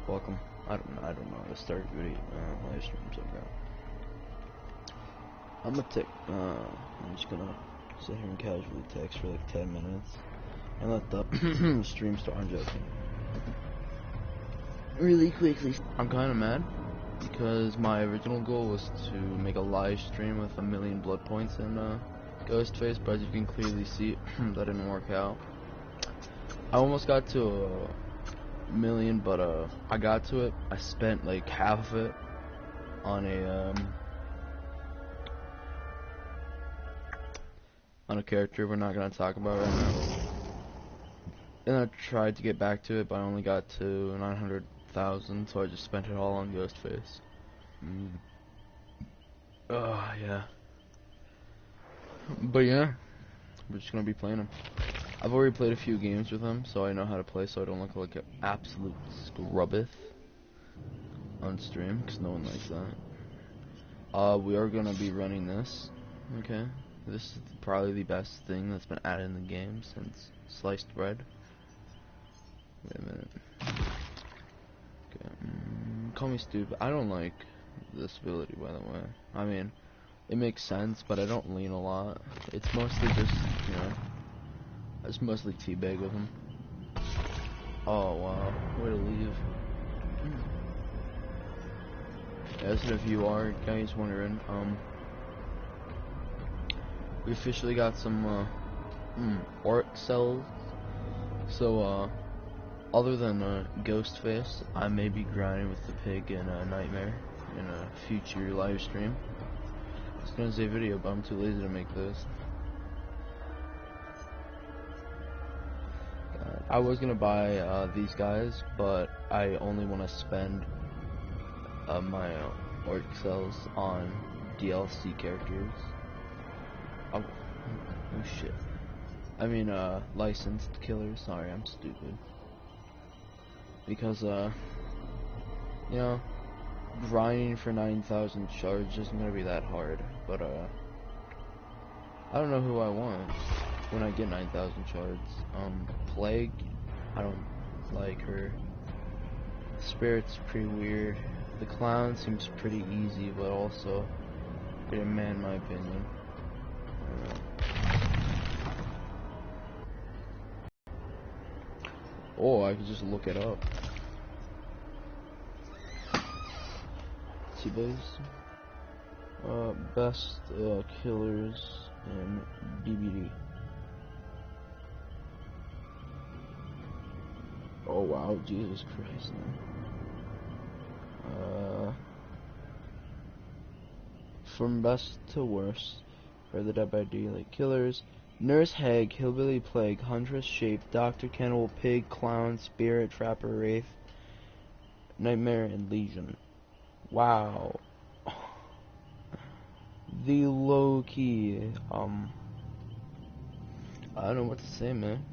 Welcome. I don't know how to start video live streams like that. I'm just gonna sit here and casually text for like 10 minutes and let the stream start. I'm joking. Really quickly. I'm kind of mad because my original goal was to make a live stream with 1,000,000 blood points in Ghostface, but as you can clearly see, that didn't work out. I almost got to 1,000,000, but I got to it. I spent like half of it on a character we're not gonna talk about right now. And I tried to get back to it, but I only got to 900,000, so I just spent it all on Ghostface. Yeah. But yeah, we're just gonna be playing him. I've already played a few games with him, so I know how to play, so I don't look like an absolute scrubbeth on stream, because no one likes that. We are gonna be running this, okay? This is probably the best thing that's been added in the game since sliced bread. Wait a minute. Okay, call me stupid. I don't like this ability, by the way. I mean, it makes sense, but I don't lean a lot. It's mostly just, you know, I just mostly teabag with him. Oh wow, way to leave. As if you are guys wondering, we officially got some orc cells. So other than Ghostface, I may be grinding with the pig in Nightmare in a future live stream. It's gonna say video, but I'm too lazy to make this. I was gonna buy these guys, but I only want to spend my orc cells on DLC characters. Oh shit. I mean licensed killers. Sorry, I'm stupid. Because you know, grinding for 9,000 shards isn't gonna be that hard. But I don't know who I want when I get 9,000 shards. Plague, I don't like her. Spirit's pretty weird. The clown seems pretty easy, but also pretty man in my opinion. Oh, I could just look it up. See those? Best killers in DBD. Oh wow, Jesus Christ. From best to worst for the Dead by Daylight killers: Nurse Hag, Hillbilly Plague, Huntress Shape, Dr. Cannibal, Pig, Clown, Spirit, Trapper, Wraith, Nightmare, and Legion. Wow. The low key, I don't know what to say, man.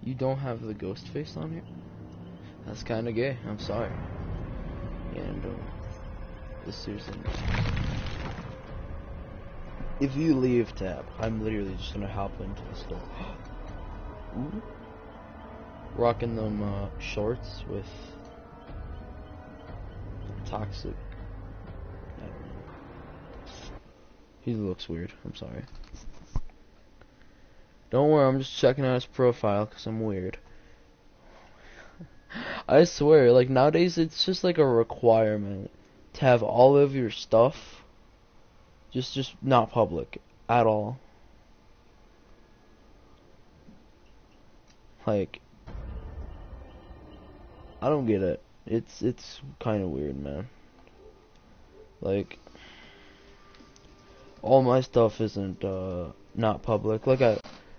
You don't have the ghost face on here? That's kinda gay, I'm sorry. And, this seriously. If you leave tab, I'm literally just gonna hop into the store. Ooh. Rocking them, shorts with toxic. I don't know. He looks weird, I'm sorry. Don't worry, I'm just checking out his profile because I'm weird. I swear, like nowadays it's just like a requirement to have all of your stuff just not public at all. Like, I don't get it. It's kind of weird, man. Like, all my stuff isn't not public. Like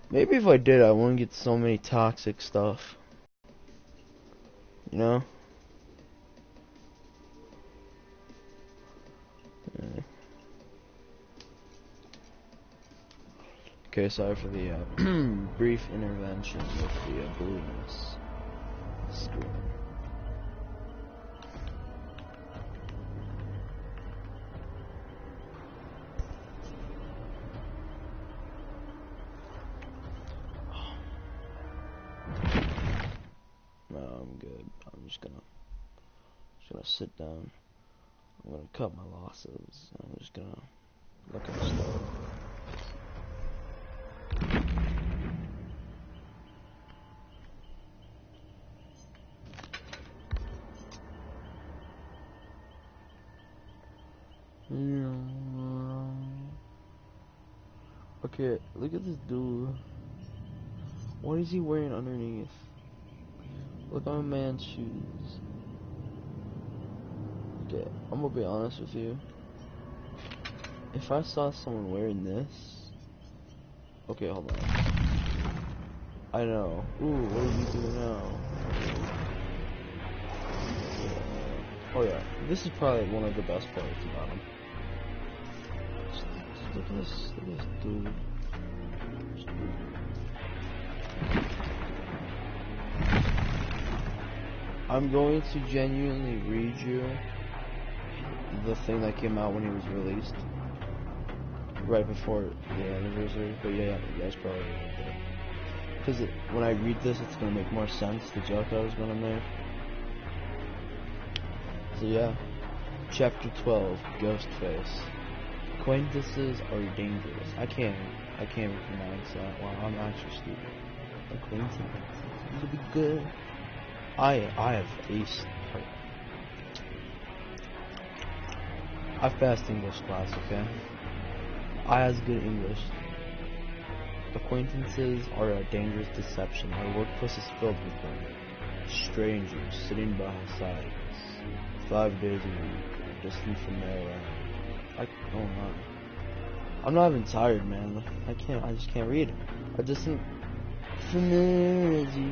maybe if I did, I wouldn't get so many toxic stuff. You know? Yeah. Okay, sorry for the brief intervention with the blueness screen. No, I'm good. I'm just gonna Just gonna sit down. I'm gonna cut my losses. I'm just gonna look at stuff. Okay, look at this dude. What is he wearing underneath? Look on a man's shoes. Okay, I'm gonna be honest with you. If I saw someone wearing this... Okay, hold on. I know. Ooh, what are you doing now? Oh yeah, this is probably one of the best parts about him. Just look at this dude. I'm going to genuinely read you the thing that came out when he was released. Right before the anniversary. But yeah, that's probably right there. Because when I read this, it's going to make more sense, the joke I was going to make. So yeah. Chapter 12, Ghostface. Acquaintances are dangerous. I can't even pronounce that. Wow, I'm actually stupid. Acquaintances. It'll be good. I have aced. I've passed English class, okay? I has good English. Acquaintances are a dangerous deception. Our workplace is filled with them. Strangers sitting by our sides. 5 days a week. Distant from their oh no. I'm not even tired, man. I just can't read. A distant familiarity.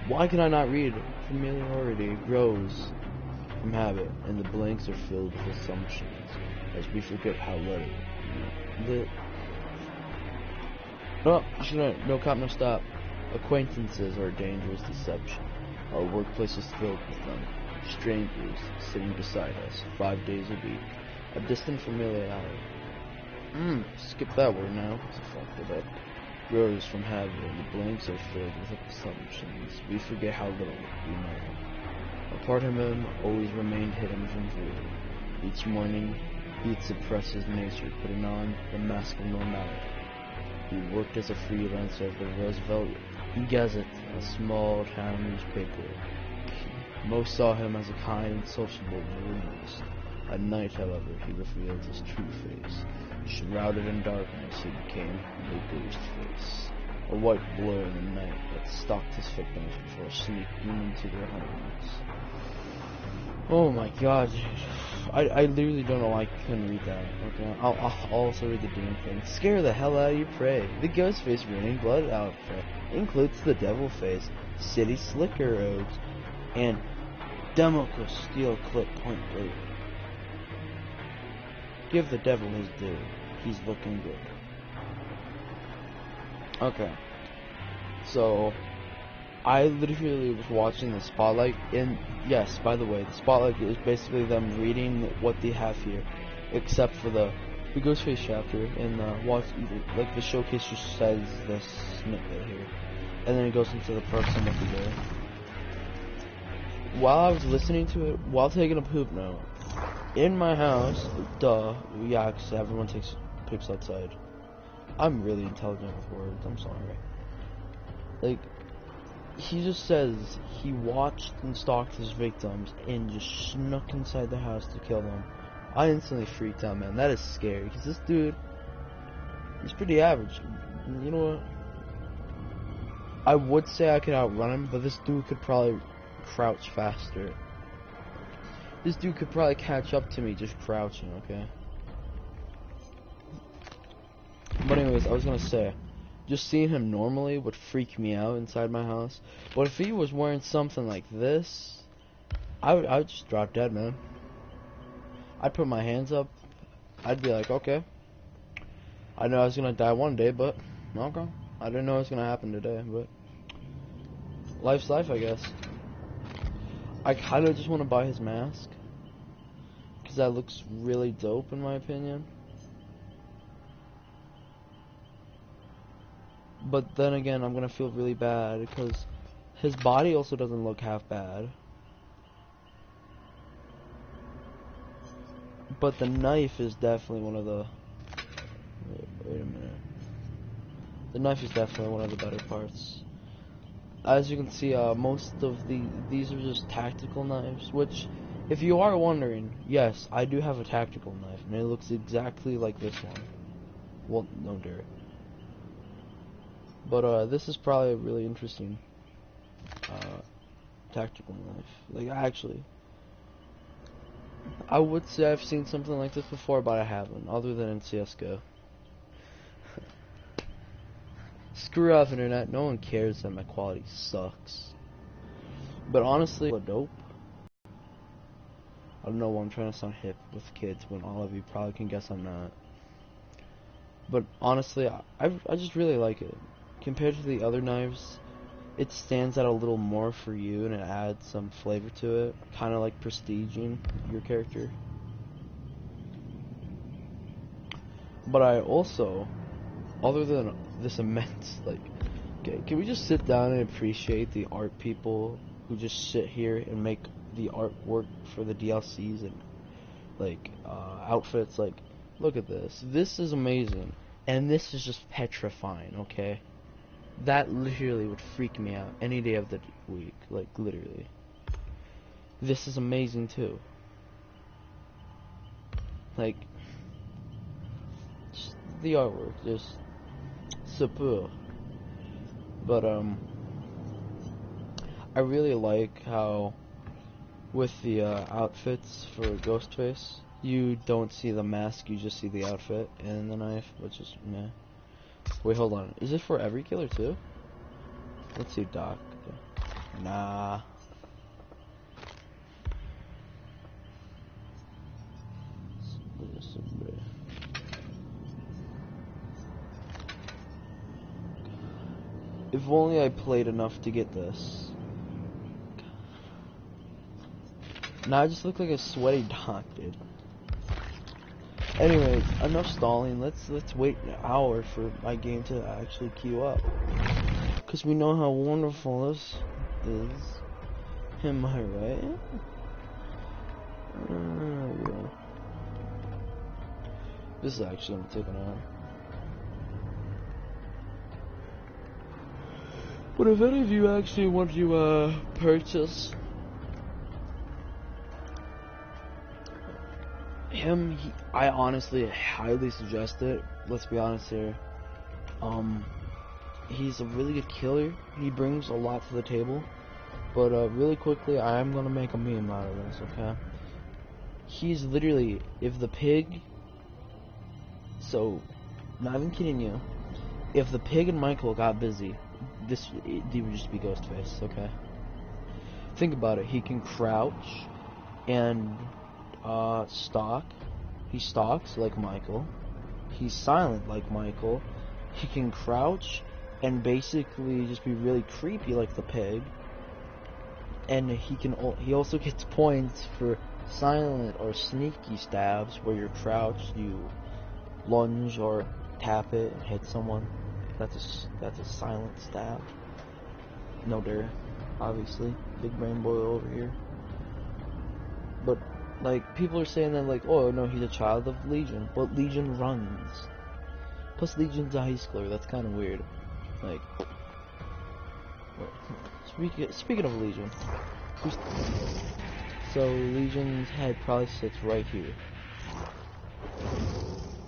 Why can I not read? Familiarity grows from habit, and the blanks are filled with assumptions, as we forget how little. No cop, no stop. Acquaintances are a dangerous deception. Our workplace is filled with them. Strangers sitting beside us 5 days a week. A distant familiarity. Skip that word now. What the fuck with that? Grows from habit, and the blanks are filled with assumptions. We forget how little we know. A part of him always remained hidden from view. Each morning, he'd suppress his nature, putting on the mask of normality. He worked as a freelancer at the Roosevelt Gazette, a small town newspaper. Most saw him as a kind and sociable journalist. At night, however, he revealed his true face. Shrouded in darkness, he became the Ghostface, a white blur in the night that stalked his victims before sneaking into their homes. Oh my god, I literally don't know why I couldn't read that. Okay, I'll also read the damn thing. Scare the hell out of your prey. The Ghostface raining blood outfit includes the Devil Face, City Slicker robes, and Democles steel clip point break. Give the devil his due. He's looking good. Okay. So, I literally was watching the Spotlight, and yes, by the way, the Spotlight is basically them reading what they have here, except for the Ghostface chapter, and like the showcase just says this snippet here, and then it goes into the perks and what they do. While I was listening to it, while taking a poop note, in my house, yeah, because everyone takes poops outside. I'm really intelligent with words, I'm sorry. Like, he just says he watched and stalked his victims and just snuck inside the house to kill them. I instantly freaked out, man. That is scary, because this dude, he's pretty average. You know what? I would say I could outrun him, but this dude could probably crouch faster. This dude could probably catch up to me just crouching, okay? But anyways, I was gonna say, just seeing him normally would freak me out inside my house. But if he was wearing something like this, I would just drop dead, man. I'd put my hands up. I'd be like, okay. I know I was gonna die one day, but okay. I didn't know it was gonna happen today, but life's life, I guess. I kinda just wanna buy his mask, because that looks really dope in my opinion. But then again, I'm gonna feel really bad because his body also doesn't look half bad. But the knife is definitely one of the... Wait a minute. The knife is definitely one of the better parts. As you can see, most of these are just tactical knives, which, if you are wondering, yes, I do have a tactical knife, and it looks exactly like this one. Well, no dare. But this is probably a really interesting tactical knife. Like, actually, I would say I've seen something like this before, but I haven't, other than in CSGO. Screw off, internet. No one cares that my quality sucks. But honestly, dope. I don't know why I'm trying to sound hip with kids when all of you probably can guess I'm not. But honestly, I just really like it. Compared to the other knives, it stands out a little more for you and it adds some flavor to it. Kind of like prestiging your character. But I also, other than this immense, like, okay, can we just sit down and appreciate the art people who just sit here and make the artwork for the DLCs and, like, outfits? Like, look at this. This is amazing. And this is just petrifying, okay? That literally would freak me out any day of the week. Like, literally. This is amazing, too. Like, just the artwork, just super. But, I really like how with the outfits for Ghostface, you don't see the mask, you just see the outfit and the knife, which is meh. Wait, hold on. Is it for every killer too? Let's see, Doc. Nah. If only I played enough to get this. Now I just look like a sweaty Doc, dude. Anyways, enough stalling. Let's wait an hour for my game to actually queue up. Cause we know how wonderful this is. Am I right? Yeah. This is actually gonna take an hour. But if any of you actually want to purchase him, I honestly highly suggest it. Let's be honest here. He's a really good killer. He brings a lot to the table. But really quickly, I am gonna make a meme out of this, okay? He's literally, if the pig, so, not even kidding you, if the pig and Michael got busy, he would just be Ghostface, okay? Think about it. He can crouch and stalk. He stalks like Michael. He's silent like Michael. He can crouch and basically just be really creepy like the pig. And he also gets points for silent or sneaky stabs where you're crouched, you lunge or tap it and hit someone. That's a silent stab. No dare, obviously. Big brain boy over here. But like people are saying that like, oh no, he's a child of Legion, but Legion runs. Plus Legion's a high schooler. That's kind of weird. Like, speaking of Legion, so Legion's head probably sits right here.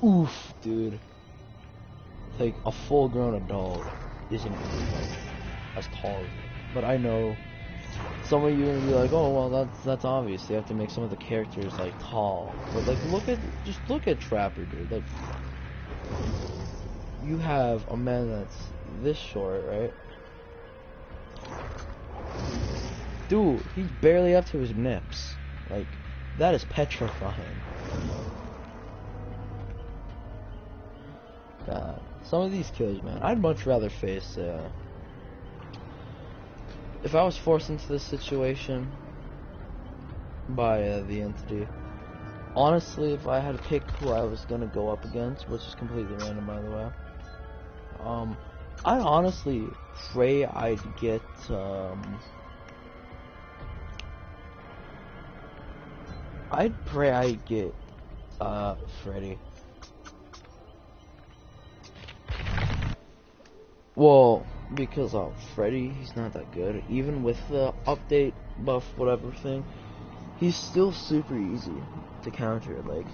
Oof, dude. Like a full-grown adult isn't like as tall as me. But I know some of you are gonna be like, oh well, that's obvious. They have to make some of the characters like tall. But like, just look at Trapper, dude. Like, you have a man that's this short, right? Dude, he's barely up to his nips. Like, that is petrifying. God, some of these killers, man. I'd much rather face, if I was forced into this situation by the entity, honestly, if I had to pick who I was gonna go up against, which is completely random, by the way, I honestly pray I'd get, I'd pray I'd get, Freddy. Well, because, Freddy, he's not that good. Even with the update, buff, whatever thing, he's still super easy to counter. Like,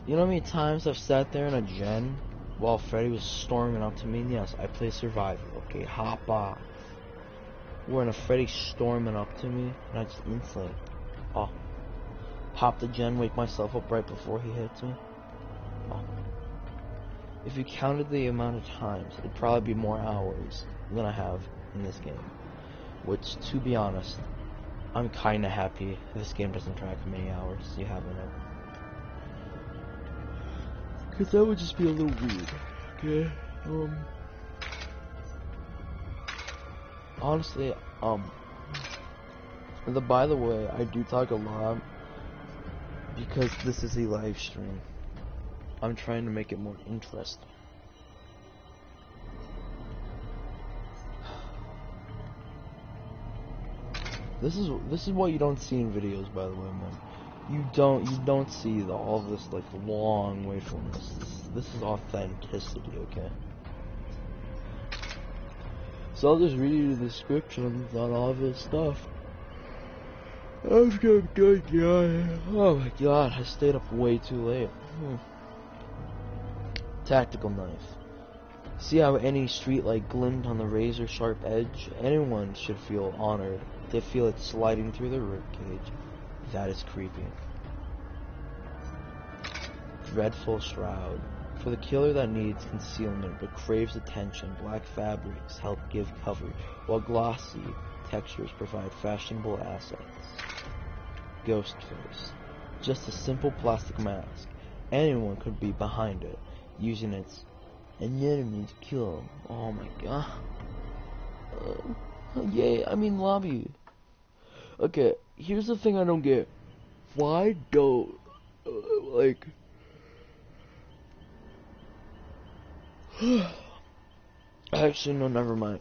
you know how many times I've sat there in a gen while Freddy was storming up to me? And yes, I play survival, okay, hop off. When a Freddy storming up to me, and I just instantly, pop the gen, wake myself up right before he hits me. Oh. If you counted the amount of times, it'd probably be more hours than I have in this game. Which, to be honest, I'm kinda happy this game doesn't track how many hours you have in it. Cause that would just be a little weird. Okay. Honestly, by the way, I do talk a lot because this is a live stream. I'm trying to make it more interesting. This is what you don't see in videos, by the way, man. You don't see all this like long waveforms. This is authenticity, okay? So I'll just read you the descriptions on all of this stuff. I'm so good, God. Oh my God, I stayed up way too late. Tactical knife. See how any streetlight gleamed on the razor-sharp edge? Anyone should feel honored. They feel it sliding through the ribcage. That is creepy. Dreadful shroud. For the killer that needs concealment but craves attention, black fabrics help give cover, while glossy textures provide fashionable assets. Ghost face. Just a simple plastic mask. Anyone could be behind it, using its enemy to kill him. Oh my God. Yeah, I mean lobby. Okay, here's the thing I don't get. Why don't, like... Actually, no, never mind.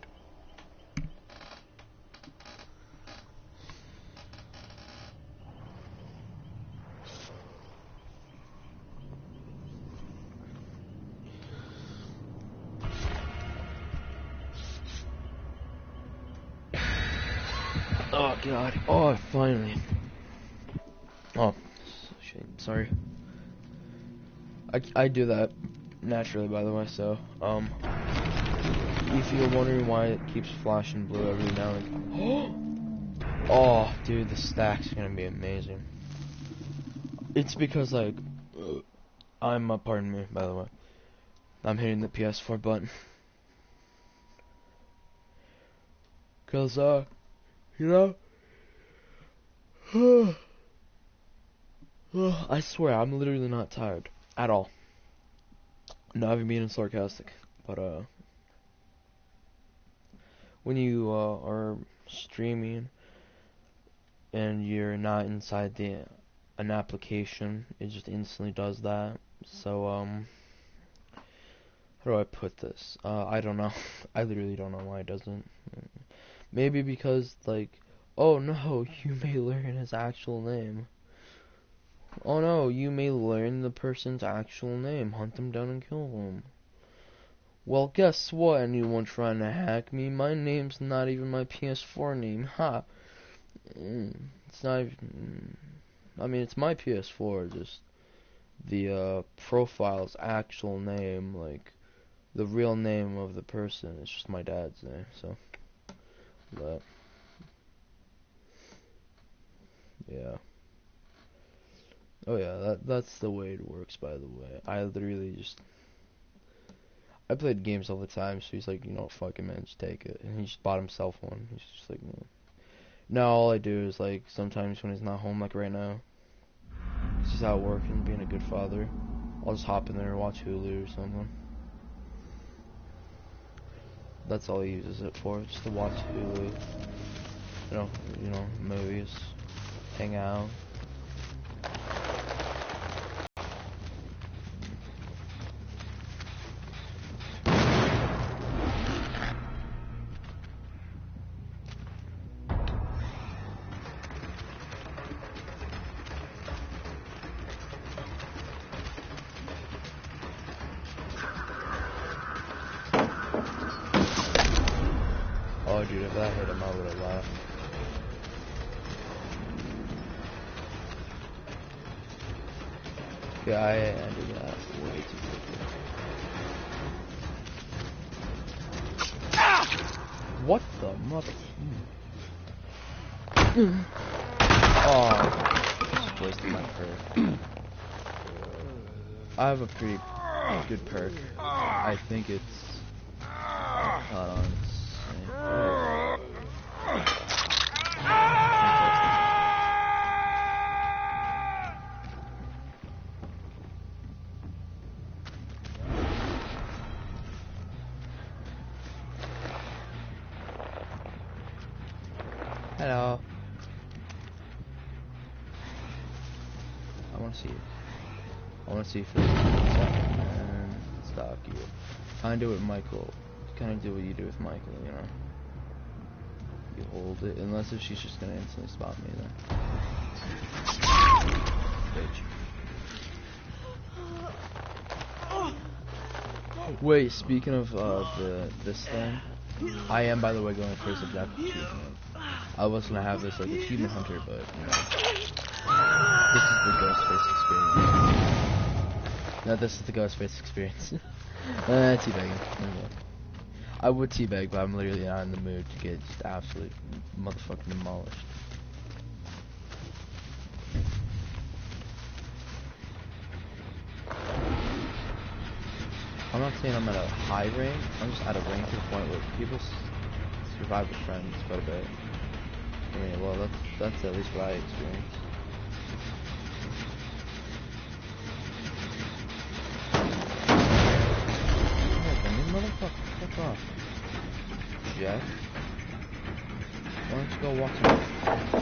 Oh God! Oh, finally. Oh, shit. Sorry. I do that naturally, by the way. So, if you're wondering why it keeps flashing blue every now and then, oh, dude, the stack's gonna be amazing. It's because like, pardon me, by the way. I'm hitting the PS4 button. Cause, you know, I swear, I'm literally not tired. At all. Not even being sarcastic. But, when you, are streaming, and you're not inside an application, it just instantly does that. So, how do I put this? I don't know. I literally don't know why it doesn't. Maybe because, like, oh no, you may learn his actual name. Oh no, you may learn the person's actual name. Hunt them down and kill them. Well, guess what, anyone trying to hack me? My name's not even my PS4 name. Ha! It's not even... I mean, it's my PS4, just the, profile's actual name, like, the real name of the person. It's just my dad's name, so... But... Yeah. Oh yeah, that's the way it works, by the way. I literally just... I played games all the time, so he's like, you know, fuck it, man, just take it. And he just bought himself one. He's just like, no. Now all I do is, like, sometimes when he's not home, like right now, he's just out working, being a good father, I'll just hop in there and watch Hulu or something. That's all he uses it for, just to watch Hulu. You know, movies, hang out. Oh, dude, if that hit him, I would have laughed. Yeah, I ended that way too quickly. What the mother? Oh, just wasted my perk. I have a pretty good perk. I think it's... Hold on. Hello. I want to see you. I want to see you for a second and stalk you. Kind of do what Michael. Kind of do what you do with Michael, you know. You hold it, unless if she's just gonna instantly spot me then. Bitch. Wait, speaking of this thing, I am, by the way, going for his objective achievement. I was gonna have this like achievement hunter, but you know, this is the Ghostface experience. No, this is the Ghostface experience. Teabagging. Okay. I would teabag, but I'm literally not in the mood to get just absolutely motherfucking demolished. I'm not saying I'm at a high rank, I'm just at a rank to the point where people survive with friends quite a bit. I mean, well, that's at least what I experienced. Motherfucker, fuck off. Jeff? Why don't you go walk some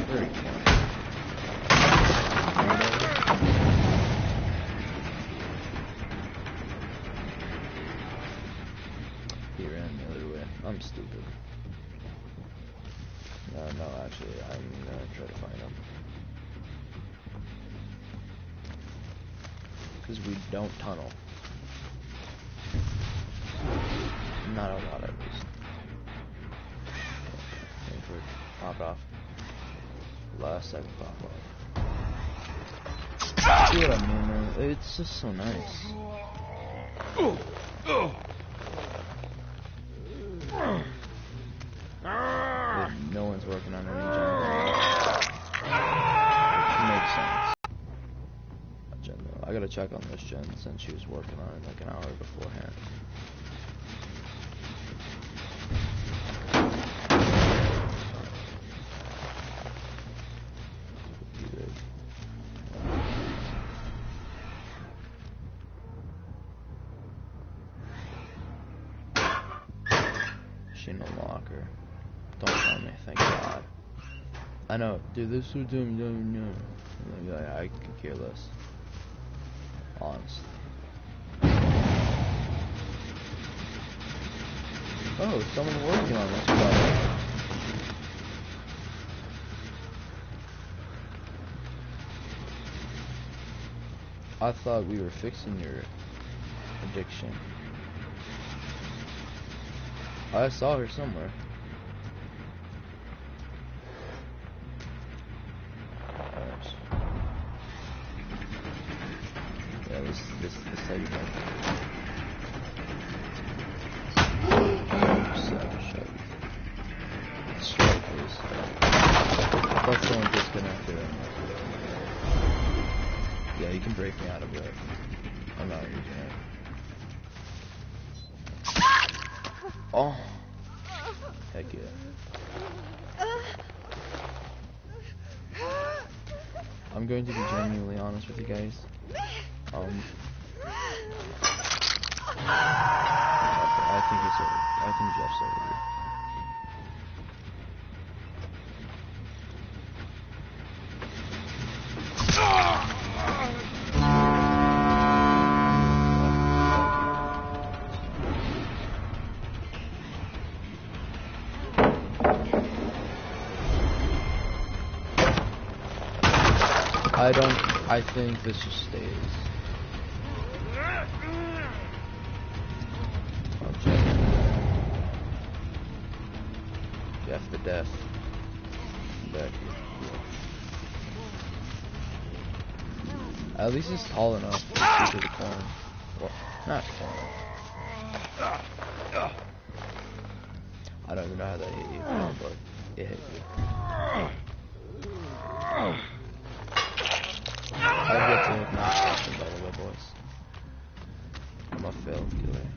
very far? He ran the other way. I'm stupid. No, actually, I'm gonna try to find him. Because we don't tunnel. Not a lot, at least. Wait for it to pop off. Last second pop off. See what I mean, man? It's just so nice. No one's working on any gen. Makes sense. I gotta check on this gen since she was working on it like an hour beforehand. She no locker. Don't tell me, thank God. I know, dude, this would do no. I could care less. Honestly. Oh, someone working on this product. I thought we were fixing your addiction. I saw her somewhere. Yeah, this segment. Strikers. That's someone disconnected. Yeah, you can break me out of it. I'm not using it. Oh. Heck yeah. I'm going to be genuinely honest with you guys. I think it's over. I think Jeff's over here. I think this just stays. I'll check. F the death. Back here. At least it's tall enough to see through the corn. Well, not corn. I don't even know how that hit you, but it hit you. I'll get to hit my session, by the way, boys. I'm a failed killer.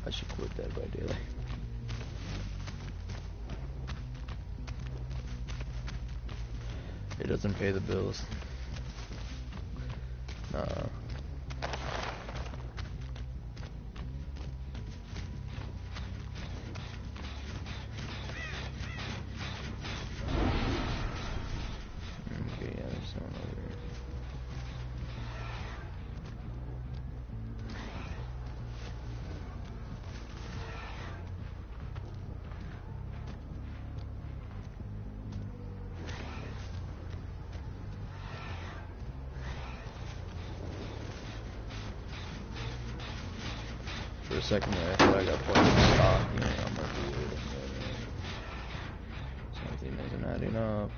I should quit Dead by Daylight. It doesn't pay the bills. Okay, yeah, there's someone over here. For a second there, I thought I got part of the stock. You know, I'm not weird. Something isn't adding up.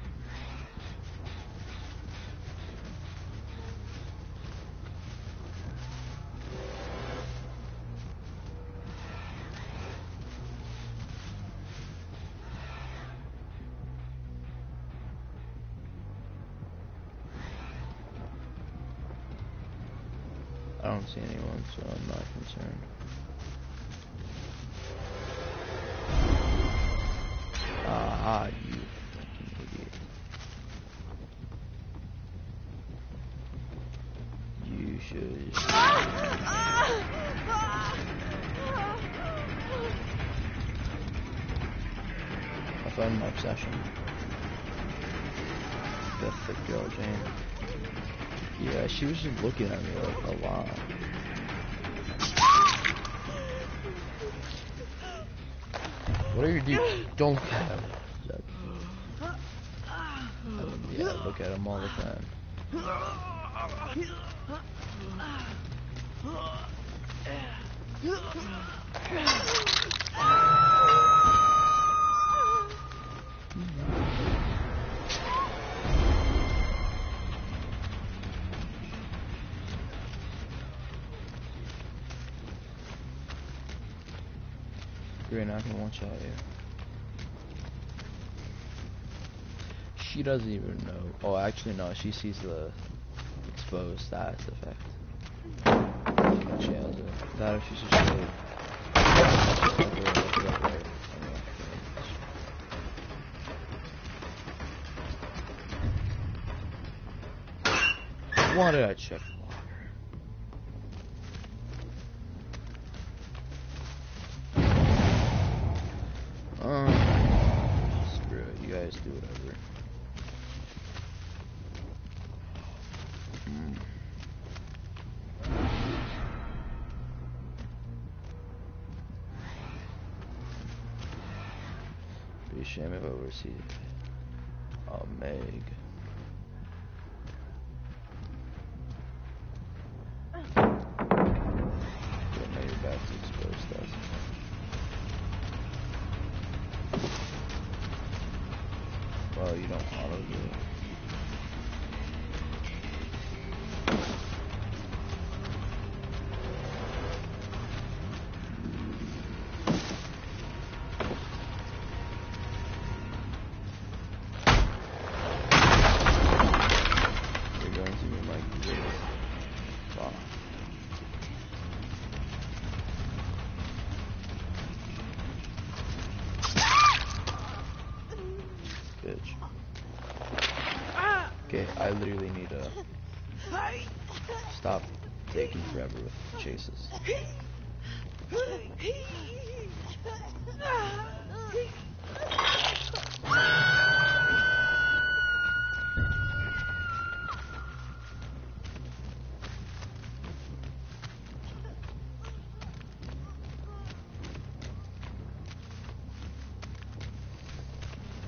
I don't see anyone, so I'm not concerned. Ah, you fucking idiot. You should. I found my obsession. The thick girl, Jane. Yeah, she was just looking at me like a lot. What are you doing? Don't look at him. Yeah, look at him all the time. You're not gonna watch out here. She doesn't even know. Oh, actually, no. She sees the exposed status effect. She has it. That if she's just like. Why did I check water? Screw it. You guys do whatever. Be a shame if I were to see Meg. Now you're back to exposed stuff. Well, you don't auto do it. You're going to be like this. Wow. Bitch. Okay, I literally need to stop taking forever with chases.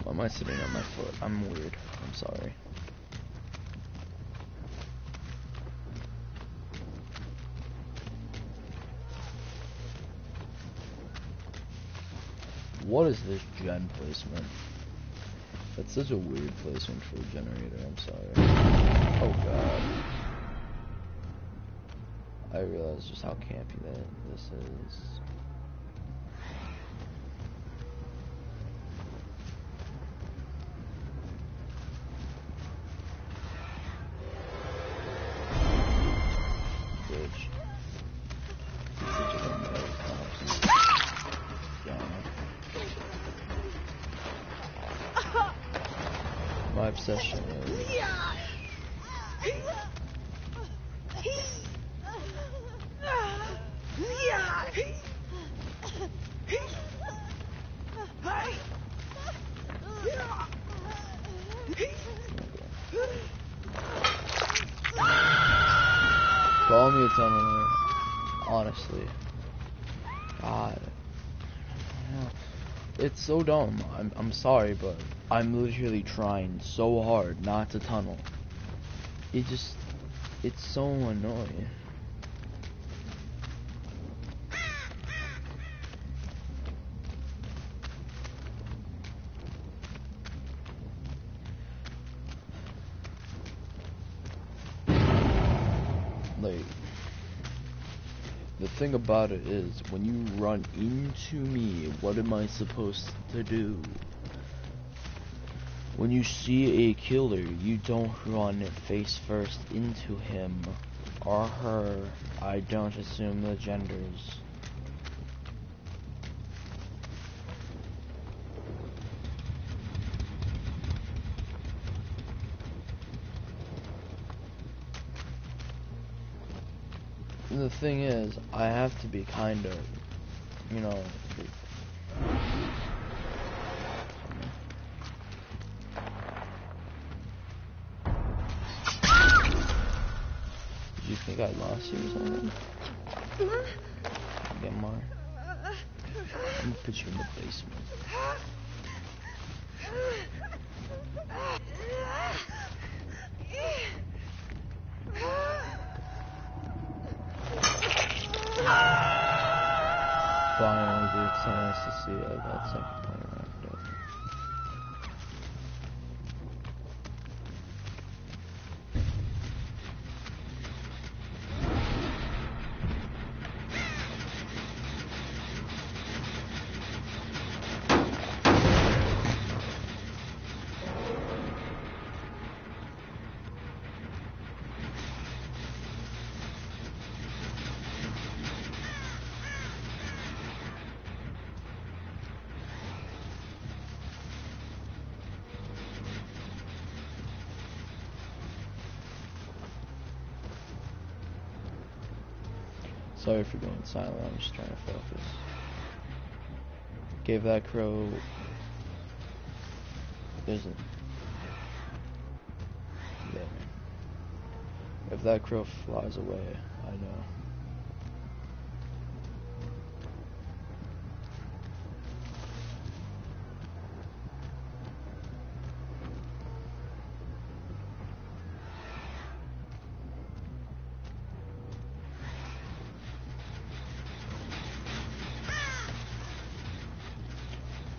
Why am I sitting on my foot? I'm weird. I'm sorry. What is this gen placement? That's such a weird placement for a generator, I'm sorry. Oh god. I realize just how campy this is. Bitch. My obsession is... Call me a tunneler, honestly. God. It's so dumb. I'm sorry, but I'm literally trying so hard not to tunnel. It's so annoying. Like, the thing about it is, when you run into me, what am I supposed to do? When you see a killer, you don't run face first into him or her. I don't assume the genders. And the thing is, I have to be kind of, you know... You think I lost you or something? Get more. I'm gonna put you in the basement. Finally, dude, it's so nice to see that second point wrapped up. Sorry for going silent, I'm just trying to focus. Gave that crow... Isn't... There. If that crow flies away, I know.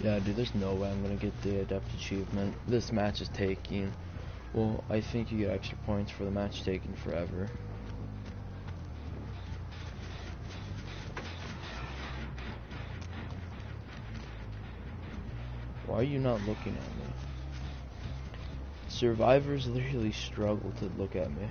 Yeah, dude, there's no way I'm gonna get the Adept achievement. This match is taking... Well, I think you get extra points for the match taking forever. Why are you not looking at me? Survivors literally struggle to look at me.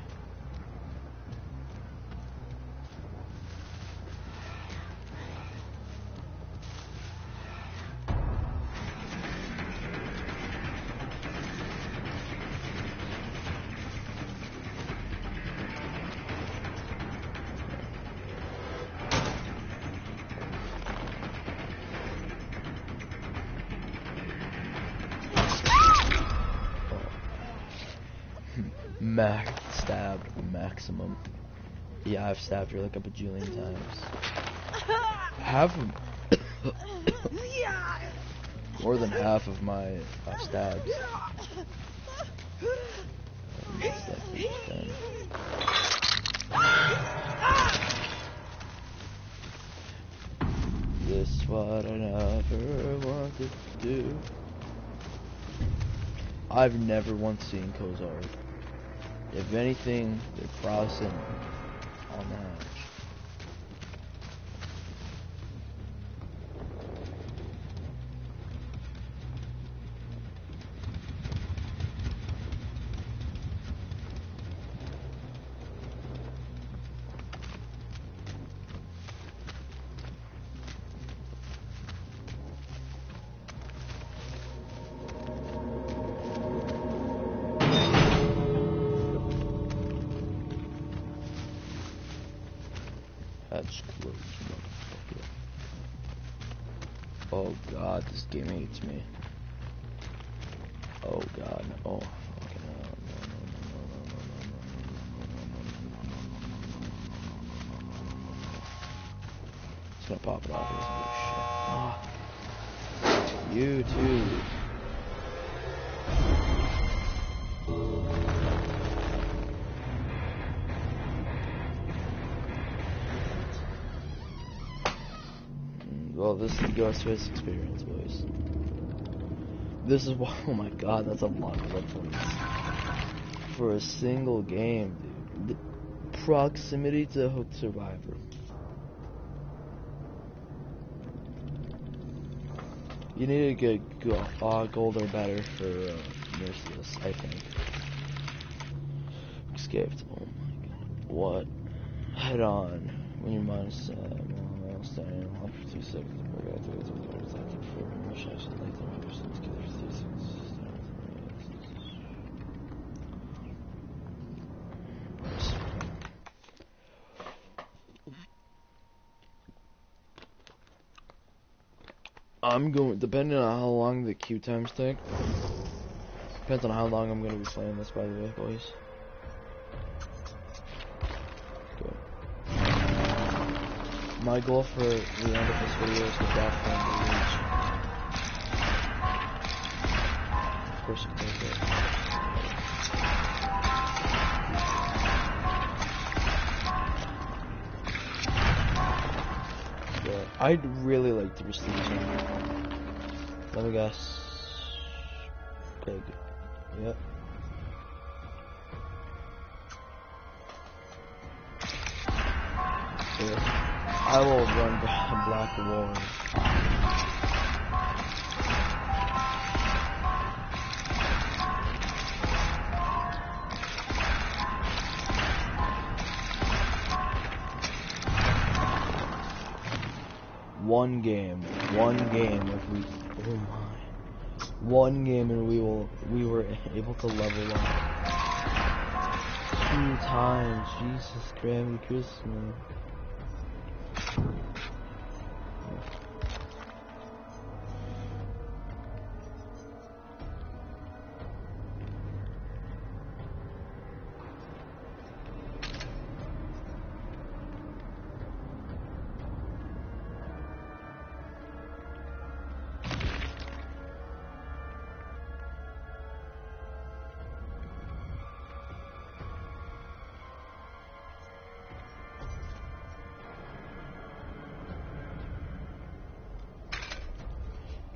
Stabbed maximum. Yeah, I've stabbed her like a bajillion times. More than half of my stabs. This what I never want I've never once seen Kozar. If anything, they're crossing on that. That's close, motherfucker. Oh god, this game hates me. Oh god, oh fucking hell, no. It's gonna pop it off, isn't it? Shit. You too. Well, this is the Ghostface experience, boys. This is why, oh my god, that's a lot of blood points. For a single game, dude. The proximity to Hook Survivor. You need to get gold or better for Merciless, I think. Escaped, oh my god. What? Head on. When your mind is set, standing on for 2 seconds. I'm going, depending on how long the queue times take. Depends on how long I'm going to be playing this, by the way, boys. Good. My goal for the end of this video is to definitely reach. Of course you can take it. But I'd really like to receive him. Let me guess. Big. Yep. I will run Black Wall. One game if we, oh my, one game and we were able to level up 2 times. Jesus, Grammy Christmas.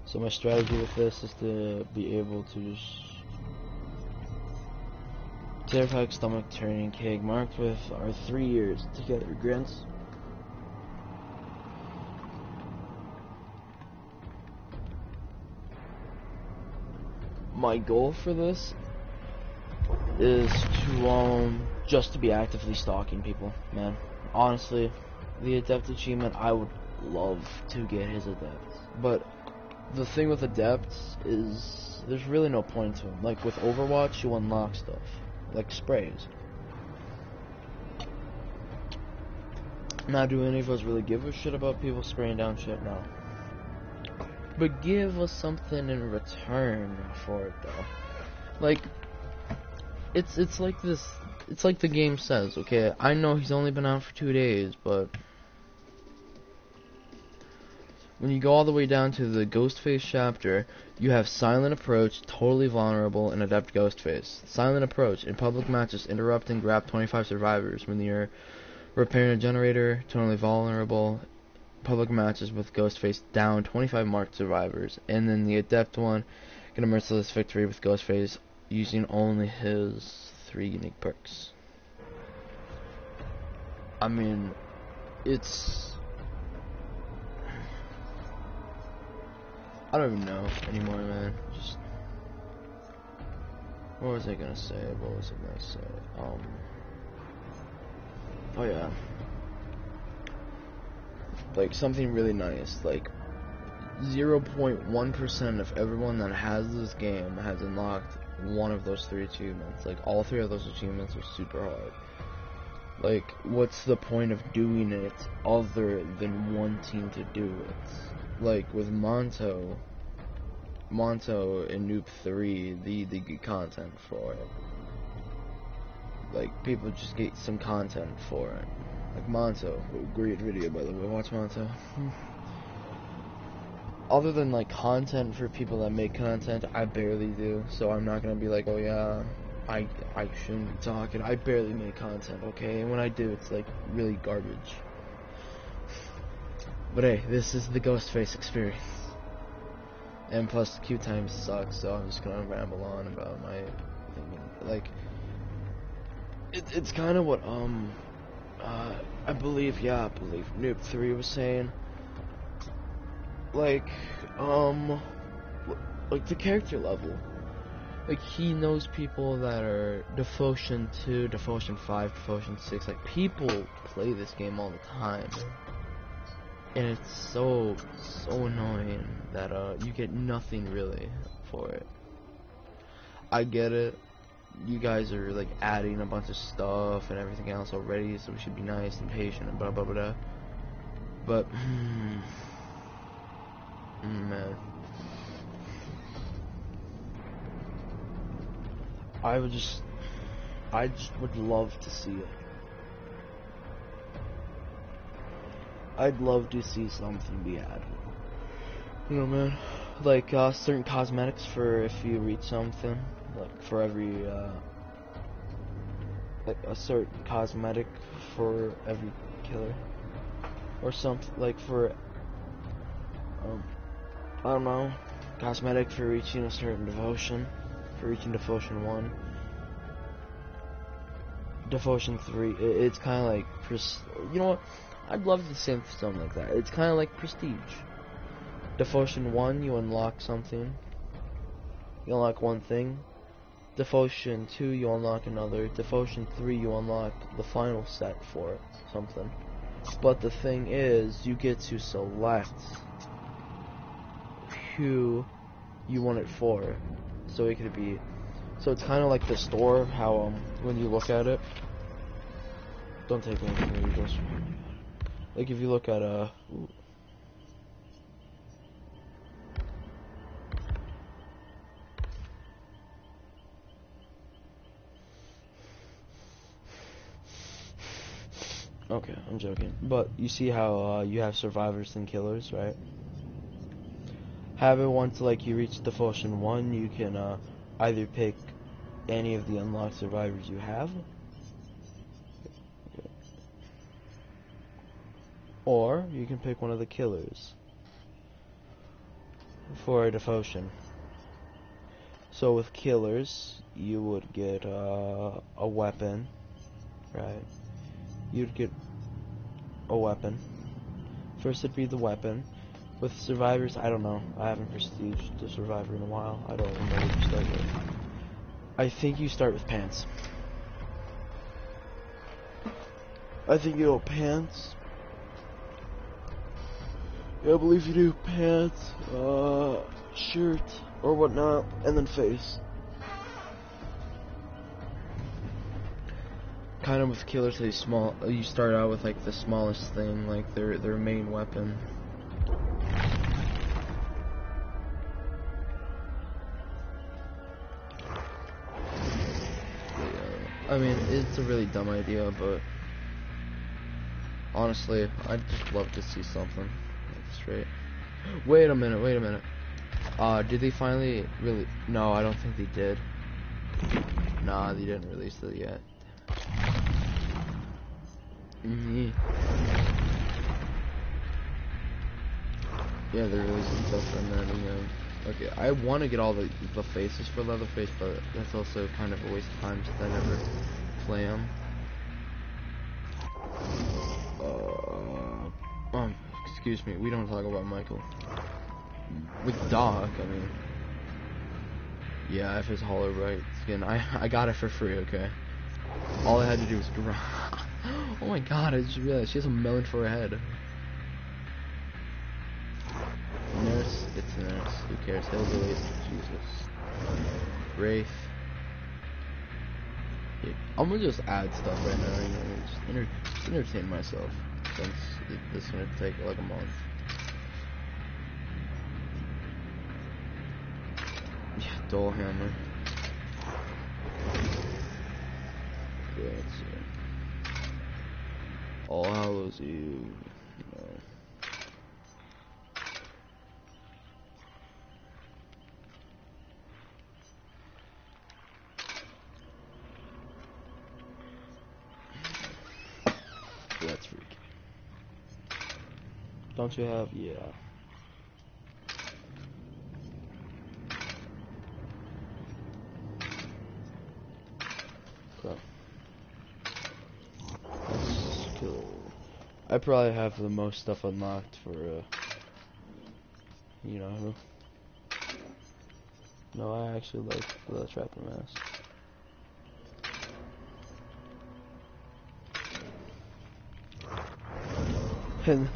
So my strategy with this is to be able to just terrified stomach turning keg marked with our 3 years together grins. My goal for this is to just to be actively stalking people, man. Honestly, the adept achievement, I would love to get his adept, but the thing with adepts is there's really no point to them. Like with Overwatch, you unlock stuff like sprays. Now, do any of us really give a shit about people spraying down shit? No. But give us something in return for it, though. Like, it's like this. It's like the game says. Okay, I know he's only been out for 2 days, but when you go all the way down to the Ghostface chapter, you have Silent Approach, Totally Vulnerable, and Adept Ghostface. Silent Approach, in public matches, interrupt and grab 25 survivors when you're repairing a generator. Totally Vulnerable, public matches with Ghostface, down 25 marked survivors. And then the Adept one, get a merciless victory with Ghostface, using only his 3 unique perks. I mean, it's... I don't even know anymore, man. Just... What was I gonna say? Oh yeah. Like, something really nice. Like, 0.1% of everyone that has this game has unlocked one of those 3 achievements. Like, all 3 of those achievements are super hard. Like, what's the point of doing it other than wanting to do it? Like, with Monto and Noob 3, they get content for it. Like, people just get some content for it. Like, Monto, great video, by the way, watch Monto. Other than, like, content for people that make content, I barely do, so I'm not gonna be like, oh yeah, I shouldn't be talking. I barely make content, okay? And when I do, it's, like, really garbage. But hey, this is the Ghostface experience. And plus, queue time sucks, so I'm just gonna ramble on about my thinking. Like, it's kind of what, I believe Noob 3 was saying. Like the character level. Like, he knows people that are Devotion 2, Devotion 5, Devotion 6. Like, people play this game all the time. And it's so annoying that, you get nothing really for it. I get it. You guys are, like, adding a bunch of stuff and everything else already, so we should be nice and patient and blah blah blah. But, man. I just would love to see it. I'd love to see something be added. You know, man, like certain cosmetics for if you reach something, like for every like a certain cosmetic for every killer, or something like for I don't know, cosmetic for reaching a certain devotion, for reaching Devotion 1. Devotion 3, it's kind of like, you know what, I'd love to say something like that. It's kind of like Prestige. Devotion 1, you unlock something. You unlock one thing. Devotion 2, you unlock another. Devotion 3, you unlock the final set for something. But the thing is, you get to select who you want it for. So it could be... So it's kind of like the store, how, when you look at it... Don't take anything from you, just... Like, if you look at, Okay, I'm joking. But you see how you have survivors and killers, right? However, once like you reach Devotion 1, you can either pick any of the unlocked survivors you have, or you can pick one of the killers for a Devotion. So with killers, you would get a weapon, right? You'd get a weapon. First it'd be the weapon. With survivors, I don't know. I haven't prestiged the survivor in a while. I don't remember what you start with. I think you start with pants. I think you go pants. Yeah, I believe you do pants, shirt, or whatnot, and then face. Kind of with killers, they small. You start out with like the smallest thing, like their main weapon. I mean, it's a really dumb idea, but honestly, I'd just love to see something like straight. Wait a minute. Did they finally really? No, I don't think they did. Nah, they didn't release it yet. Yeah, they're releasing stuff from that again. Okay, I want to get all the faces for Leatherface, but that's also kind of a waste of time since I never play him. Excuse me, we don't talk about Michael. With Doc, I mean, yeah, I have his Hollow Bright skin. I got it for free, okay? All I had to do was draw. Oh my god, I just realized she has a melon for a head. Nurse, it's Nurse. Who cares? Hillbilly, Jesus. Wraith. Yeah, I'm gonna just add stuff right now, you know, just entertain myself, since this is gonna take like a month. Yeah, Dull Hammer. Okay, let's see. All Hallows Eve. No. That's freaky. Don't you have? Yeah. Okay. Let's kill. I probably have the most stuff unlocked for, you know who. No, I actually like the Trapper Mask. And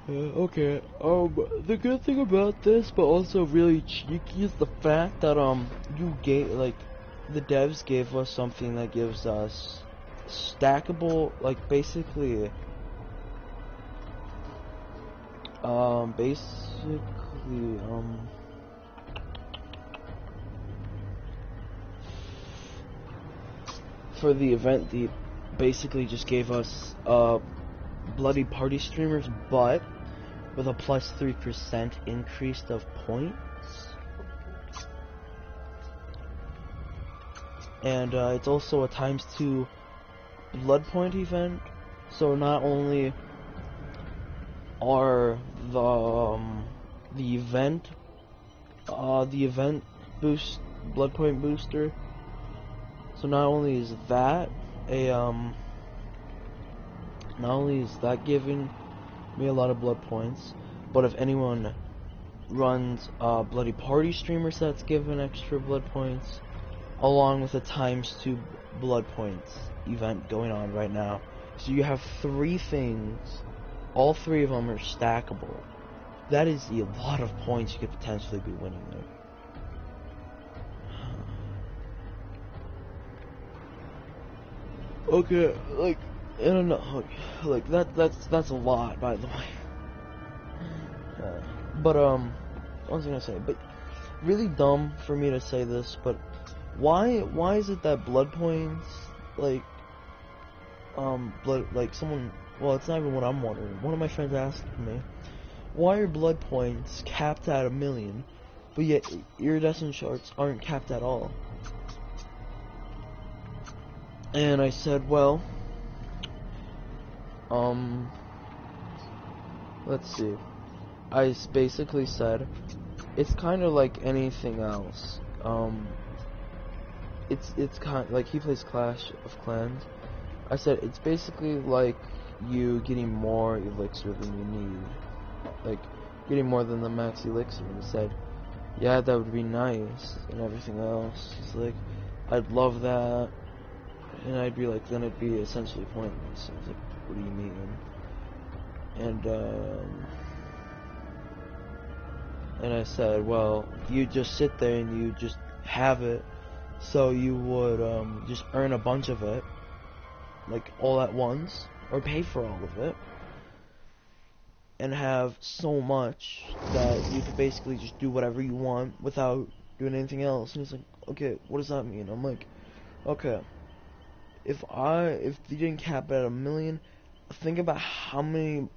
okay. The good thing about this, but also really cheeky, is the fact that you gave the devs gave us something that gives us stackable, like basically for the event, the basically just gave us bloody party streamers, but with a plus 3% increase of points. And it's also a ×2 blood point event. So not only are the event boost blood point booster. So not only is that giving me a lot of blood points, but if anyone runs bloody party streamers, that's given extra blood points, along with a ×2 blood points event going on right now. So you have 3 things, all 3 of them are stackable. That is a lot of points you could potentially be winning there. Okay, like, I don't know, like that's a lot, by the way. But what was I gonna say? But really dumb for me to say this, but why is it that blood points, like someone, well, it's not even what I'm wondering. One of my friends asked me, why are blood points capped at 1,000,000, but yet iridescent shards aren't capped at all? And I said, well, let's see. I basically said, it's kind of like anything else. It's kind of like, he plays Clash of Clans. I said, it's basically like you getting more elixir than you need. Like, getting more than the max elixir. And he said, yeah, that would be nice, and everything else. It's like, I'd love that. And I'd be like, then it'd be essentially pointless. I was like, what do you mean? And I said, well, you just sit there and you just have it, so you would just earn a bunch of it, like all at once, or pay for all of it, and have so much that you could basically just do whatever you want without doing anything else. And he's like, okay, what does that mean? I'm like, okay, if you didn't cap it at 1,000,000, think about how many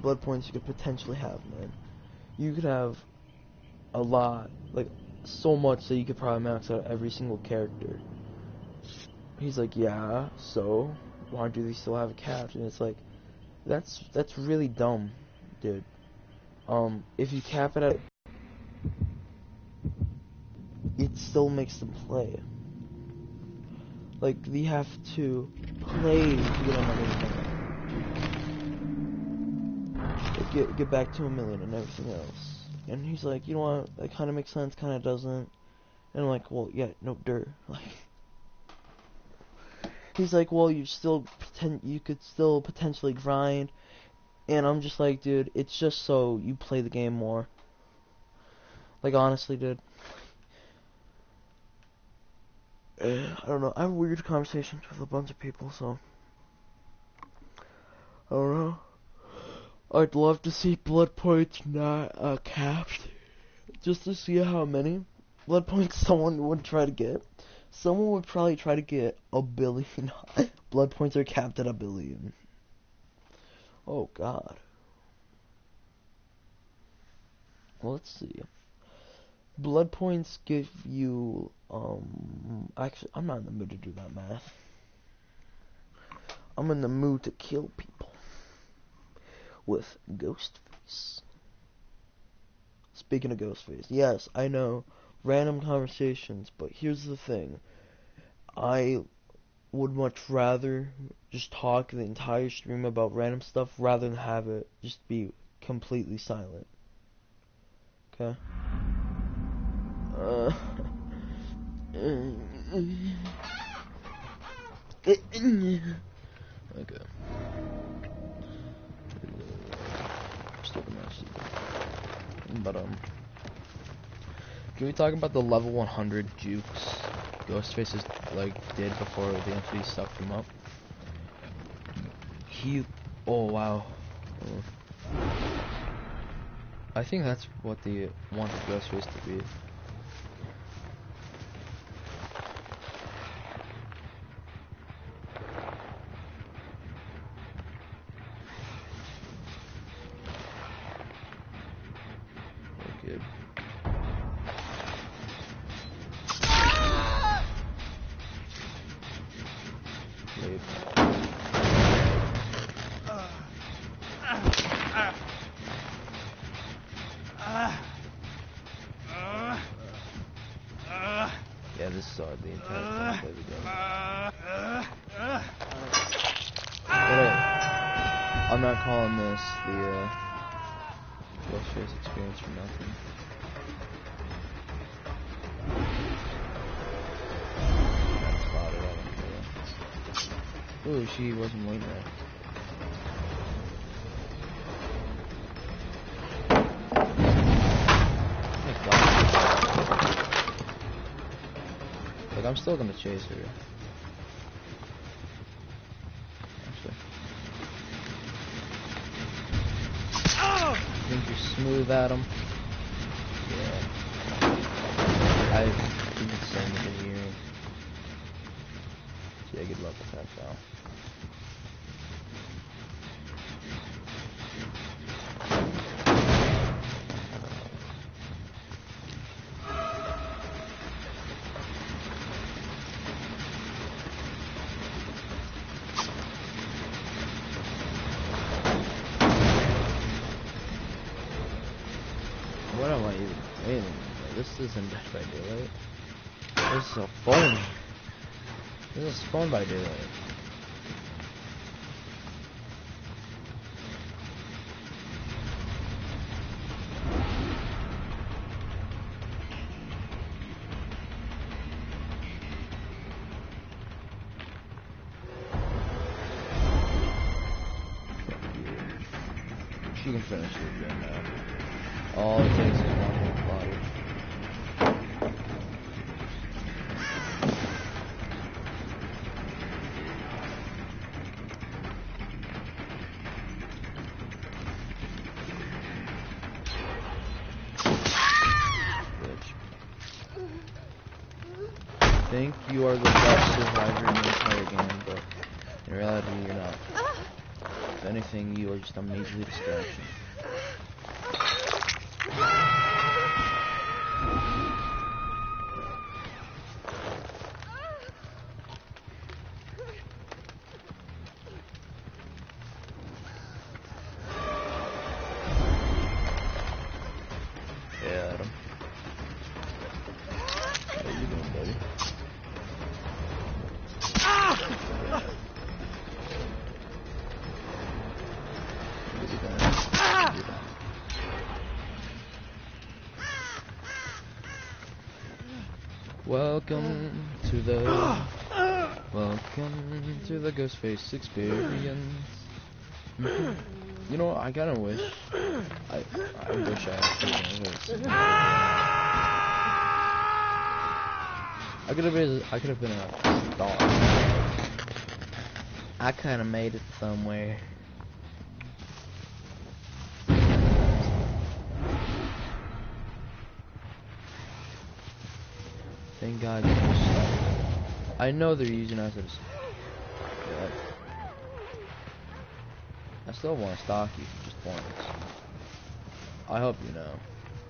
blood points you could potentially have, man. You could have a lot, like so much that you could probably max out every single character. He's like, yeah, so why do they still have a cap? And it's like, that's really dumb, dude. If you cap it at, it still makes them play. Like, they have to play to get a million. Like, get back to $1 million and everything else. And he's like, you know what? That kind of makes sense, kind of doesn't. And I'm like, well, yeah, no dirt. Like, he's like, well, you could still potentially grind. And I'm just like, dude, it's just so you play the game more. Like, honestly, dude. I don't know. I have weird conversations with a bunch of people, so I don't know. I'd love to see blood points not capped, just to see how many blood points someone would try to get. Someone would probably try to get 1 billion. Blood points are capped at 1 billion. Oh God. Well, let's see. Blood points give you actually, I'm not in the mood to do that math. I'm in the mood to kill people with Ghostface. Speaking of Ghostface, yes, I know, random conversations, but here's the thing. I would much rather just talk the entire stream about random stuff rather than have it just be completely silent. Okay? Okay. Still gonna see. But can we talk about the level 100 jukes Ghostface did before the entity sucked him up? Oh wow. I think that's what they wanted Ghostface to be. Good. Wait. Yeah, this is the intense time to play the game. But I'm not calling this the Ghostface experience for nothing. That's spotted, I don't care. Ooh, she wasn't waiting there. Like, I'm still gonna chase her. Actually. Think you're smooth, Adam? Yeah. I didn't say anything here. So yeah, good luck with that, pal. What am I even playing? This isn't Dead by Daylight. This is a phone. This is Phone by Daylight. She can finish it right now. All it takes is one hit body. Think you are the best survivor in the entire game, but in reality you're not. If anything, you are just a major distraction. Welcome to the Ghostface experience. You know, I kinda wish I wish I actually knew this. I could have been a star. I kinda made it somewhere. Thank God you just started. I know they're using us as... But I still want to stock you for just points. I hope you know.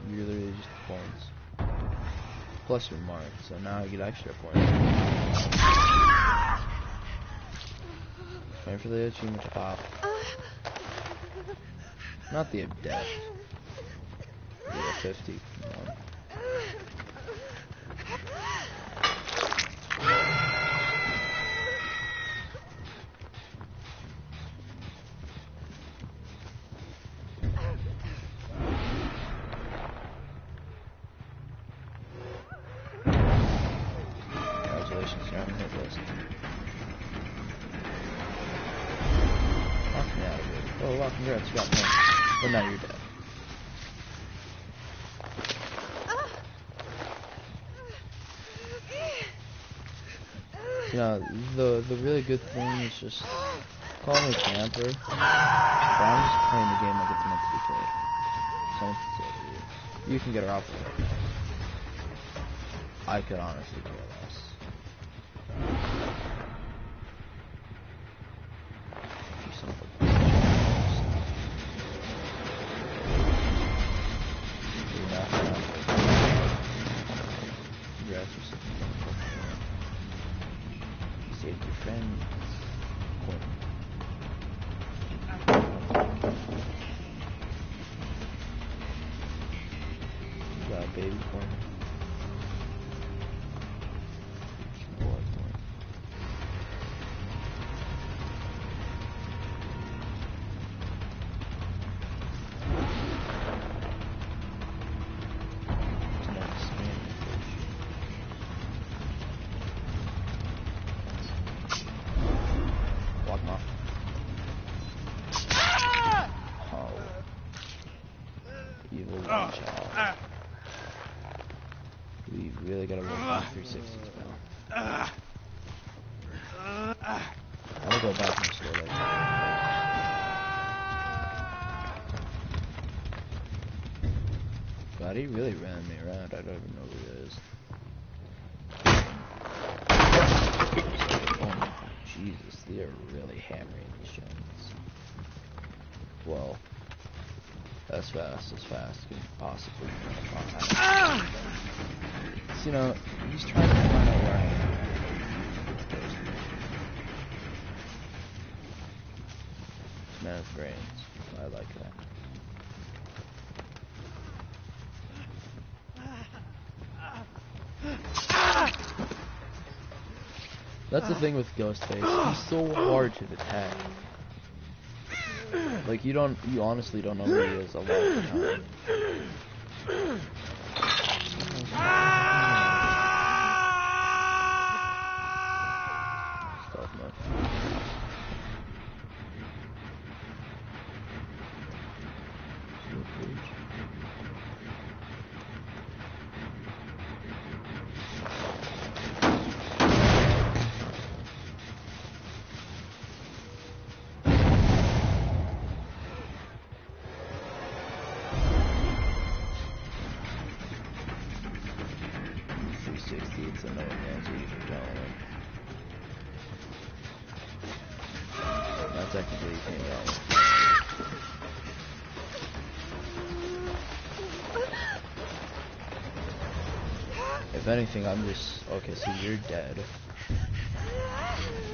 You're literally just points. Plus your mark, so now I get extra points. Wait for the achievement to pop. Not the adept. Yeah, 50. One. Congratulations, you're on the hit list. Knock me out of it. Oh wow, congrats, you got points. But now you're dead. You know, the really good thing is just call me a camper, but I'm just playing the game like it's meant to be played. So you can get her off of it. I could honestly care less. You son of a bitch. You're not gonna. Congrats, you're sick. Saved your friends. Cool. You got a baby for me. Boy, boy. Tonight's Spanish fish. Walk off. Oh. Evil one child. We really gotta work on 360s now. I'm gonna go back and slow that down. God, he really ran me around. I don't even know who he is. Oh my Jesus, they are really hammering these giants. Well, as fast as can possibly find. So, you know, he's trying to find out where I am. This man has brains. I like that. That's the thing with Ghostface. He's so hard to detect. Like you honestly don't know who he is a lot of the time. Stealth mode. It's a no answer you can tell him. Now technically you can't tell him. If anything, I'm just... Okay, so you're dead.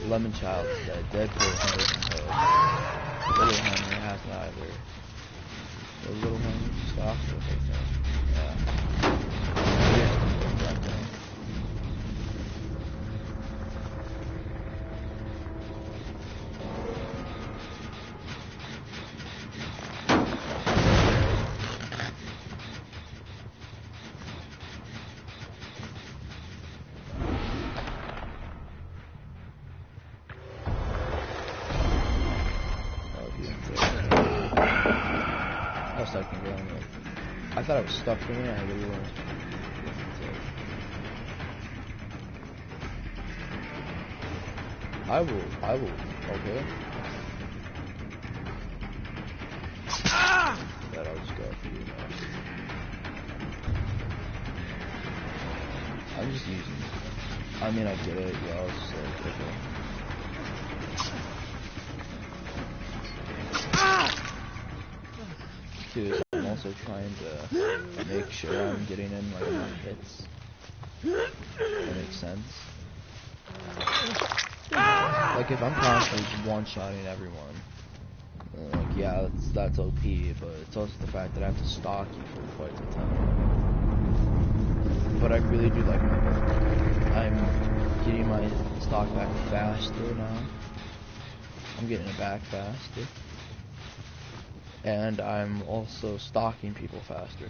Lemon Child's dead. Deadpool Henry's dead. Little Henry has neither. The little Henry just off with it. Yeah. second going in. I thought I was stuck for a minute. I really learned. I will, okay. But I'll just go for you now. I'm just using it. I mean, I get it, yeah, I was just like, okay. Dude, I'm also trying to make sure I'm getting in, like, enough hits. That makes sense. Like, if I'm constantly just one-shotting everyone, like, yeah, that's OP, but it's also the fact that I have to stalk you for quite some time. But I really do like my build. I'm getting my stock back faster now. I'm getting it back faster. And I'm also stalking people faster.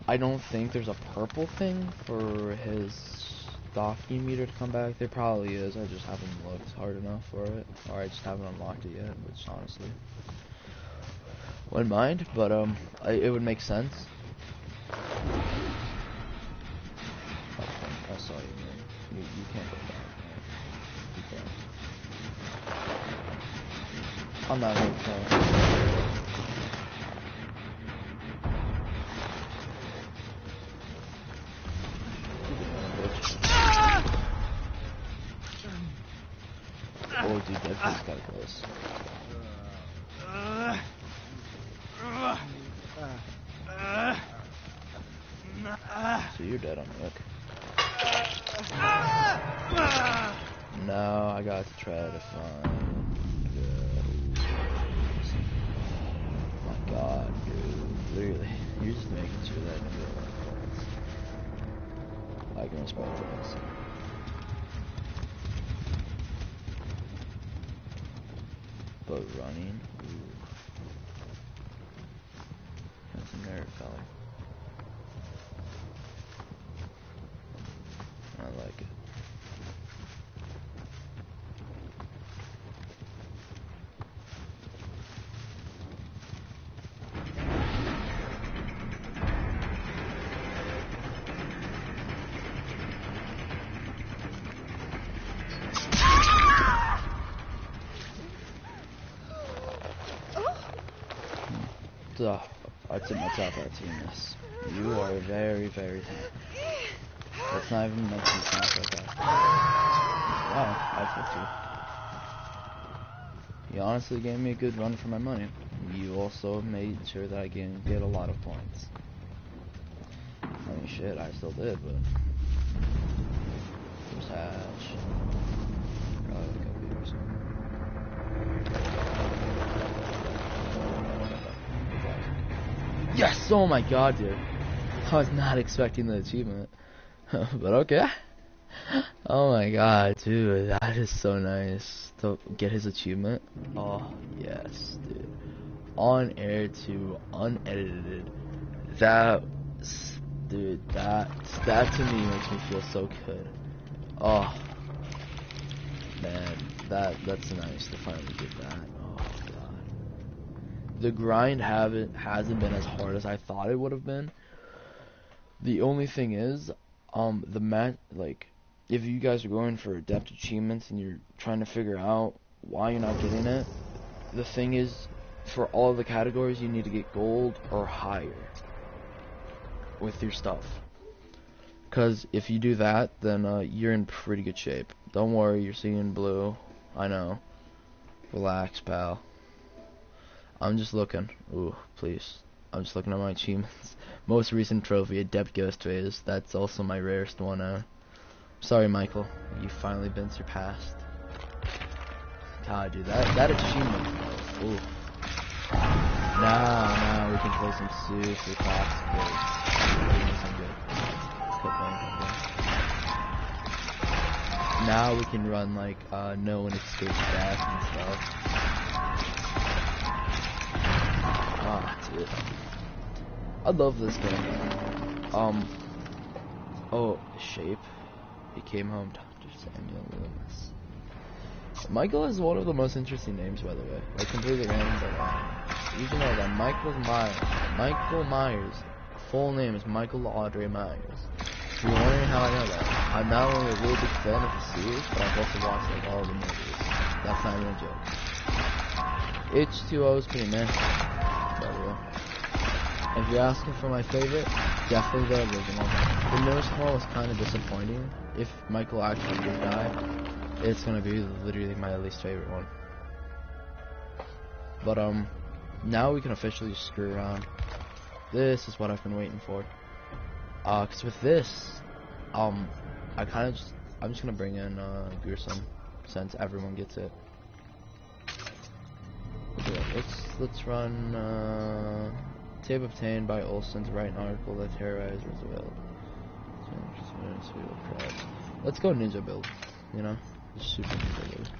I don't think there's a purple thing for his stalking meter to come back. There probably is, I just haven't looked hard enough for it. Or I just haven't unlocked it yet, which honestly wouldn't mind, but it would make sense. I saw you, man. You can't go back, man. You can't. I'm not gonna tell. Oh, dude, that just got close. So you're dead on Rook. No, I got to try to find. My God, dude, literally, you're just making sure that nobody points. I can respect this. But running, ooh, that's a nerve, fella. I like it. I'd say my top art team is. You are very, very talented. That's not even meant to sound like that. Wow, I flipped you. You honestly gave me a good run for my money. You also made sure that I can get a lot of points. I mean, shit, I still did, but... There's Hatch. Probably like up here or something. Yes! Oh my God, dude. I was not expecting the achievement. But okay. Oh my God, dude. That is so nice to get his achievement. Oh, yes, dude. On air to unedited. Dude, that to me makes me feel so good. Oh, man. That's nice to finally get that. Oh, God. The grind hasn't been as hard as I thought it would have been. The only thing is, the match, like, if you guys are going for adept achievements and you're trying to figure out why you're not getting it, the thing is, for all of the categories, you need to get gold or higher with your stuff. Because if you do that, then you're in pretty good shape. Don't worry, you're seeing blue. I know. Relax, pal. I'm just looking. Ooh, please. I'm just looking at my achievements. Most recent trophy, Adept Ghost Phase. That's also my rarest one. Sorry, Michael. You've finally been surpassed. God, dude, that achievement. Ooh. Now we can play some super fast plays. Now we can run like no one escapes death and stuff. Ah, dude. I love this game. Oh, Shape. He came home, Dr. Samuel Loomis. Michael is one of the most interesting names, by the way. Like, completely random, but you can know that Michael Myers, full name is Michael Audrey Myers. If you're wondering how I know that, I'm not only a really big fan of the series, but I've also watched like all the movies. That's not even a joke. H2O is pretty meh, by the way. If you're asking for my favorite, definitely the original. The newest one was kind of disappointing. If Michael actually did die, it's gonna be literally my least favorite one. But now we can officially just screw around. This is what I've been waiting for. Cause with this, I'm just gonna bring in Gruesome, since everyone gets it. Okay, let's run tape obtained by Olsen's write an article that terrorized Roosevelt. Let's go ninja build, you know? Just super ninja build.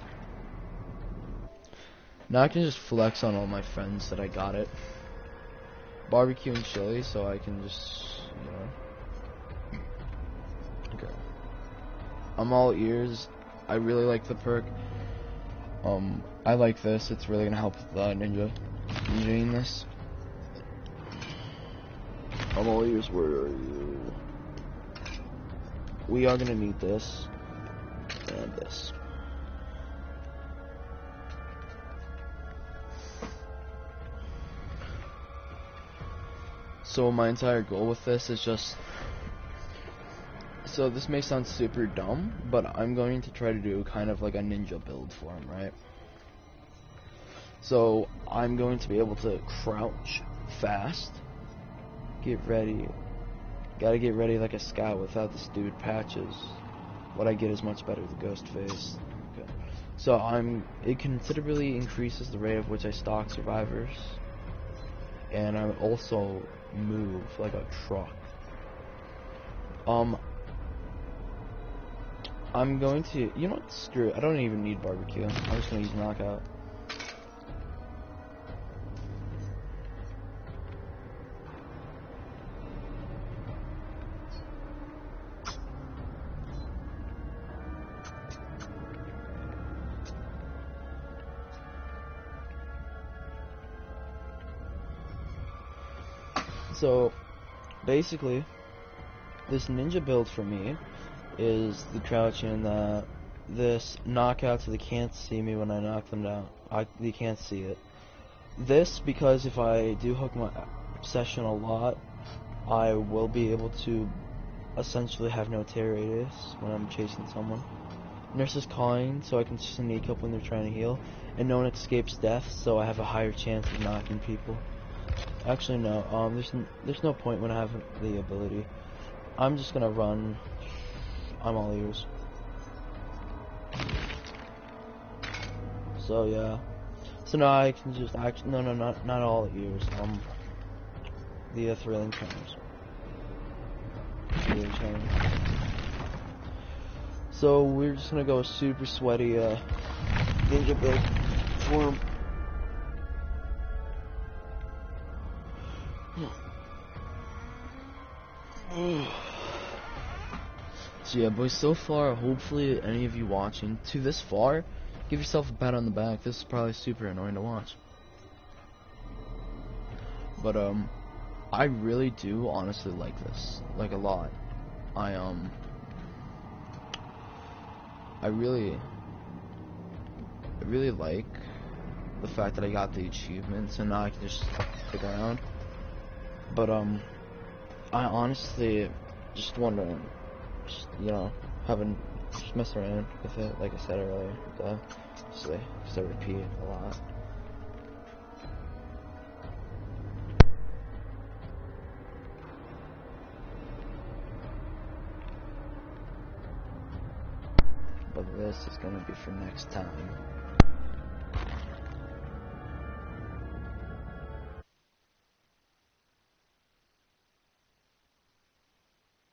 Now I can just flex on all my friends that I got it. Barbecue and chili, so I can just, you know. Okay. I'm all ears. I really like the perk. I like this. It's really gonna help with ninjaing this. I'm all ears. Where are you? We are gonna need this and this. So my entire goal with this is just, so this may sound super dumb, but I'm going to try to do kind of like a ninja build for him, right? So I'm going to be able to crouch fast, get ready, gotta get ready like a scout without this dude patches. What I get is much better, the ghost face. Okay. So it considerably increases the rate of which I stalk survivors, and I also move like a truck. I'm going to, you know what, screw it, I don't even need barbecue. I'm just gonna use knockout. So, basically, this ninja build for me is the crouching, this knockout so they can't see me when I knock them down. They can't see it. This, because if I do hook my obsession a lot, I will be able to essentially have no tear radius when I'm chasing someone. Nurse's calling, so I can sneak up when they're trying to heal, and no one escapes death, so I have a higher chance of knocking people. Actually, no. There's no point when I have the ability. I'm just gonna run. I'm all ears. So yeah. So now I can just no, not all ears. The thrilling tremors. So we're just gonna go super sweaty ninja build for him. So yeah, boys, so far, hopefully any of you watching to this far, give yourself a pat on the back. This is probably super annoying to watch. But I really do honestly like this, like a lot. I really like the fact that I got the achievements and now I can just stick around. But I honestly just wondering, you know, just mess around with it, like I said earlier. Just I repeat a lot. But this is gonna be for next time.